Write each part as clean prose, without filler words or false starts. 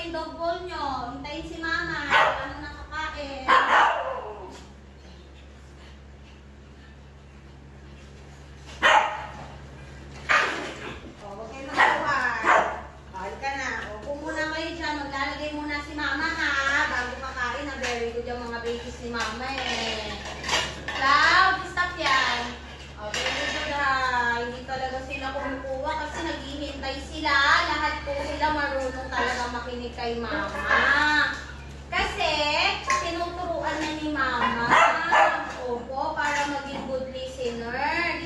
yung dog bowl nyo. Hintayin si mama. Ano nakakain? O, huwag kayo magkuhan. Kahit ka na. O, kung muna kayo dyan, maglalagay muna si mama ha. Bago kakain na. Very good yung mga babies ni mama eh. Cloud, stop yan. O, very good ha. Hindi talaga sila kumukuha kasi naghihintay sila. Lahat po sila marunong talaga makinig kay mama. Kasi, tinuturuan na ni mama. Opo, para maging good listener.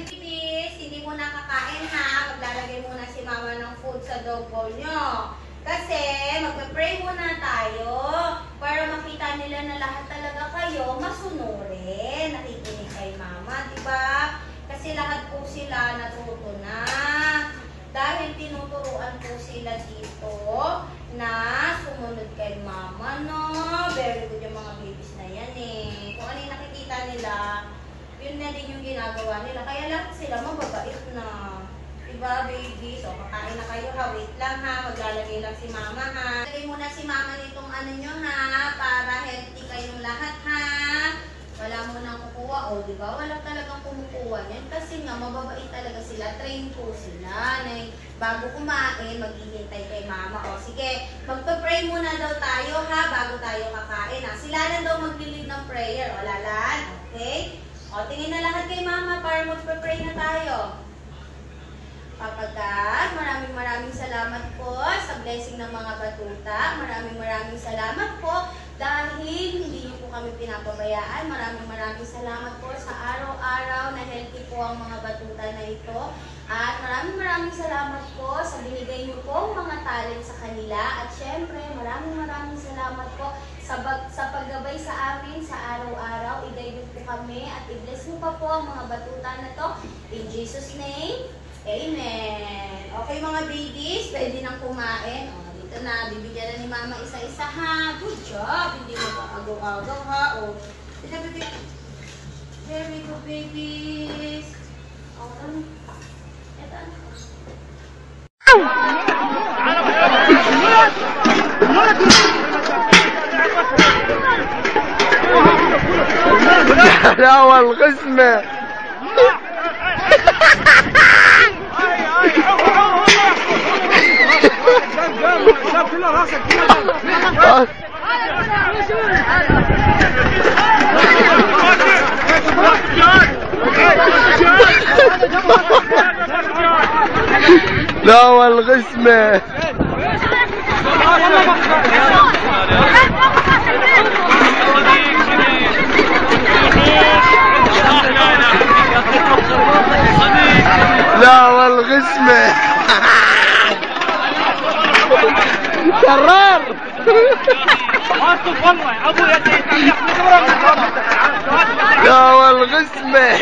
Dipis, hindi mo nakakain ha. Maglalagay muna si mama ng food sa dog bowl nyo. Kasi, magpe-pray muna tayo. Para makita nila na lahat talaga kayo masunurin. Nakikinig kay mama, diba? Kasi lahat po sila natuto na. Dahil tinuturuan po sila dito na sumunod kay mama, no? Very good yung mga babies na yan eh. Kung ano yung nakikita nila, yun na din yung ginagawa nila. Kaya lahat sila mababait na. Diba, babies? O, kakain na kayo ha. Wait lang ha. Maglalagay lang si mama ha. Lagay muna si mama nitong ano nyo ha. Para healthy kayong lahat ha. Wala mo nang kukuha. O, diba? Wala talagang kumukuha yan. Kasi nga, mababait talaga sila. Train po sila. Na bago kumain, maghihintay kay mama. O, sige. Magpa-pray muna daw tayo, ha? Bago tayo kakain, ha? Sila na daw mag-lead ng prayer. O, Lalan? Okay? O, tingin na lahat kay mama para magpa-pray na tayo. Papa God, maraming salamat po sa blessing ng mga batuta. Maraming salamat po dahil hindi niyo po kami pinapabayaan. Maraming salamat po sa araw-araw na healthy po ang mga batuta na ito. At maraming salamat po sa binigay niyo po mga talent sa kanila. At syempre, maraming salamat po sa paggabay sa amin sa araw-araw. I-guide niyo po kami at i-bless niyo pa po ang mga batuta na to. In Jesus' name, Amen. Okay mga babies, pwede nang kumain. O, dito na, bibigyan na ni mama isa-isa ha. Good job. Hindi mo agaw-agaw ha. O, ito, baby. Very good babies. O, ito. حلاوة القسمة لا والغسمة لا والغسمة كرار لا والغسمة